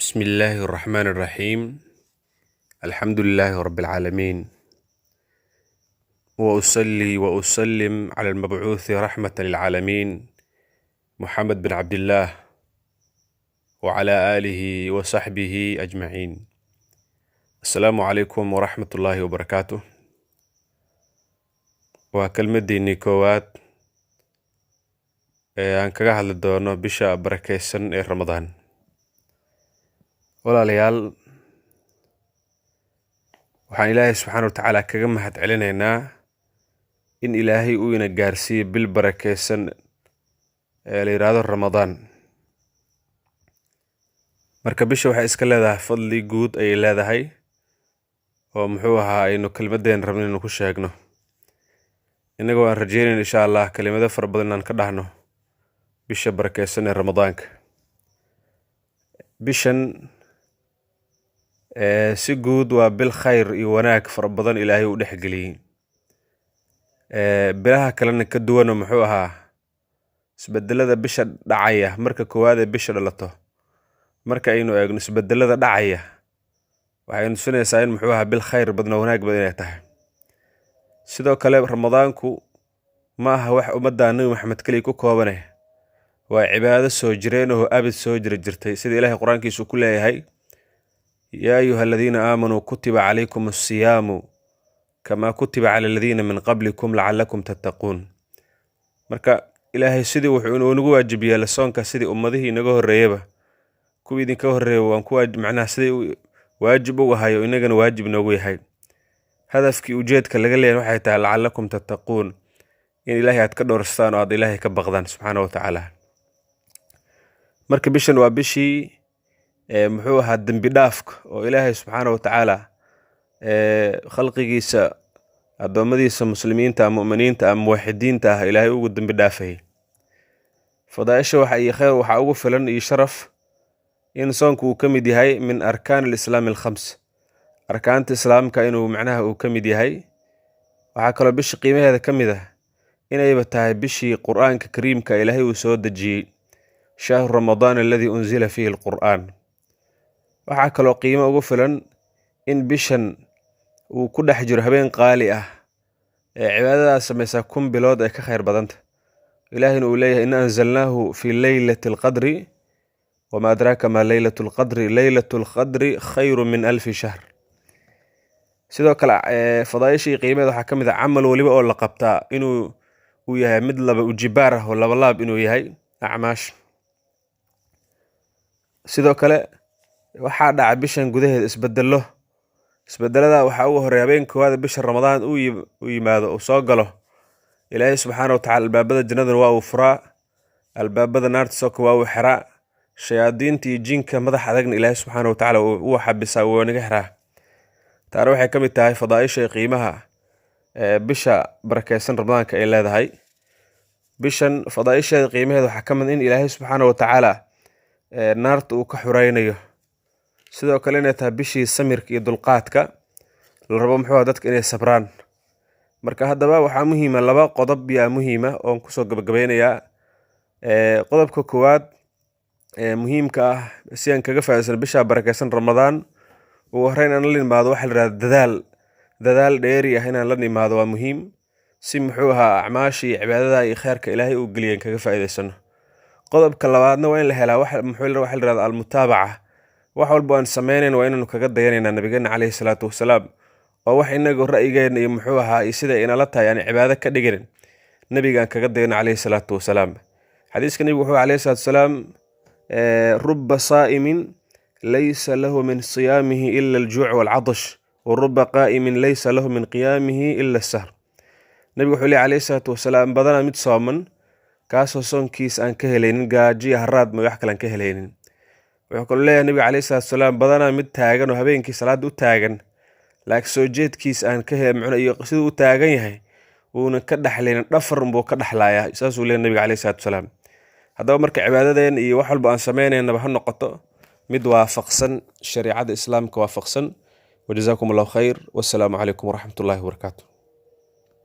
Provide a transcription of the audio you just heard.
بسم الله الرحمن الرحيم. الحمد لله رب العالمين، وأصلي وأسلم على المبعوث رحمة للعالمين محمد بن عبد الله وعلى آله وصحبه أجمعين. السلام عليكم ورحمة الله وبركاته. وكلمة ديني كوات aan kaga hadli doono bisha barakeysan ee Ramadaan. walaalayaal, waxaan Ilaahay subxaanahu wa tacaala kaga mahad celinaynaa in Ilaahay uu ina gaarsiiyo bil barakeysan ee la yiraahdo Ramadaan. Marka bisha waxay iska leedahay fadli guud ay leedahay oo muxuu ahaa aynu kelmadeen rabno inaan ku sheegno. Inagoo aan rajeynayno insha Allah kelimado fara badan aan ka dhahno bisha barakeysan ee Ramadaanka. bishan si guud waa bil khayr iyo wanaag fara badan Ilaahay u dhexgeliyay. bilaha kalena ka duwan muxuu ahaa isbedelada bisha dhacaya marka koowaad ee bisha dhalato. marka aynu eegno isbedelada dhacaya waxaynu sinaysaa in muxuu ahaa bil khayr badan oo wanaag badan ay tahay. sidoo kale Ramadaanku ma aha wax ummadda Nabi Maxamed kaliya ku koobanay, waa cibaado soo jireen oo abid soo jirtay sida Ilaahay Quraankiisu ku leeyahay: يا أيها الذين آمنوا كتب عليكم الصيام كما كتب على الذين من قبلكم لعلكم تتقون. marka Ilaahay sidii wuxuu nagu waajibiyay la soonka sidii ummadihii inaga horeeyaba kuwii idinka horeeyay waan ku macnaha sidii waajib ugu hayo inagana waajib noogu yahay. hadafkii ujeedka laga leeyahay waxay tahay la'allakum tattaquun, in Ilaahay aad ka dhowrstaan oo aad Ilaahay ka baqdaan subxaanahu wa ta'aala. marka bishan waa bishii muxuu ahaa dambi dhaafka oo Ilaahay subxaanahu wa ta'aala khalqigiisa adoomadiisa muslimiinta mu'miniinta muwaxidiinta Ilaahay ugu dambi dhaafay. fadaa'isha waxa ay khayr waxa ugu filan iyo sharaf in soonku uu kamid yahay min arkaan al-islaam al-khams, arkaanta islaamka inuu macnaha uu kamid yahay. waxa kale bish qiimaheeda kamid ah inay tahay bishii Qur'aanka Kariimka Ilaahay uu soo dejiyay, shahru Ramadaan alladhi unzila fihi al-Qur'aan. waxa kale qiimo ugu filan in bishan uu ku dhex jiro habeen qaali ah ee cibaadada samaysa kun bilood ay ka khayr badanta. Ilaahayna uu leeyahay in anzalnaahu fi laylatil qadri wama adraka ma laylatul qadri, laylatul qadri khayrun min alf shahr. sidoo kale fadaa'ishii qiimadeeda waxa kamid ah amal waliba oo la qabtaa inuu uu yahay mid laba ujibaar ah oo laba laab inuu yahay acmaash. sidoo kale waxaa dhaca bishan gudaheeda isbedelada waxa ugu horeeya habeen koowaad bisha Ramadaan uu yimaado oo soo galo. Ilaahay subxaanahu wa ta'aala albaabada jannada waa uu furaa, albaabada naarta soo waa uu xiraa, shayaadiinta iyo jinka madax adagna Ilaahay subxaanahu wa ta'aala uu xabisaa oo naga xiraa. taana waxay kamid tahay fadaa'isha qiimaha bisha barakeysan Ramadaanka ay leedahay. bishan fadaa'isha qiimaheeda waxa kamid in Ilaahay subxaanahu wa ta'aala naarta uu ka xuraynayo. sidoo kale inay tahay bishii samirka iyo dulqaadka la rabo muxuu dadka inay sabraan. marka haddaba waxaa muhiim ah laba qodob yaa muhiim ah oo ku soo gabagabeynayaa. qodobka koowaad muhiimka ah si aan kaga faa'iideysan bisha barakeysan Ramadaan oo horeyn aan la nimaado waxa la yiraahdo dadaal dheeri ah inaan la nimaado waa muhiim si muxuu ahaa acmaashii cibaadada iyo khayrka Ilaahay uu galiyay kaga faa'iideysano. qodobka labaadna waa in la helaa waxa la yiraahdo al-mutaabaca. wax walba aan sameynayno waa inaanu kaga dayanaynaa nabigeena calayhi salaatu wasalaam oo wax inaga ra'yigeena iyo muxuu ahaa iyo sida inala tahay aan cibaado ka dhigin nabigaan kaga dayana calayhi salaatu wasalaam. xadiiska nabiga wuxuu calayhi salaatu wasalaam rubba saa'imin laysa lahu min siyaamihi illa al-ju' wal-'atash wa rubba qaa'imin laysa lahu min qiyaamihi illa as-sahr. nabiga wuxuu leeyahay calayhi salaatu wasalaam badana mid sooman kaasoo soonkiis aan ka helaynin gaajo iyo haraad ma wax kale aan ka helaynin. wuxuu kaloo leeyahay nabiga calayhi salaatu wasalaam badana mid taagan oo habeenkii salaad u taagan laakiin soo jeedkiis aan ka helay macna iyo sidoo uu taagan yahay uuna ka dhaxlaynin dhafar buu ka dhaxlayaa. saasuu leeyahay nabiga calayhi salaatu wasalaam. haddaba marka cibaadadeen iyo wax walba aan sameynayna ha noqoto mid waafaqsan shariicada islaamka waafaqsan. wajazaakumullahu khayr. wassalaamu calaykum waraxmatullaahi wabarakaatuh.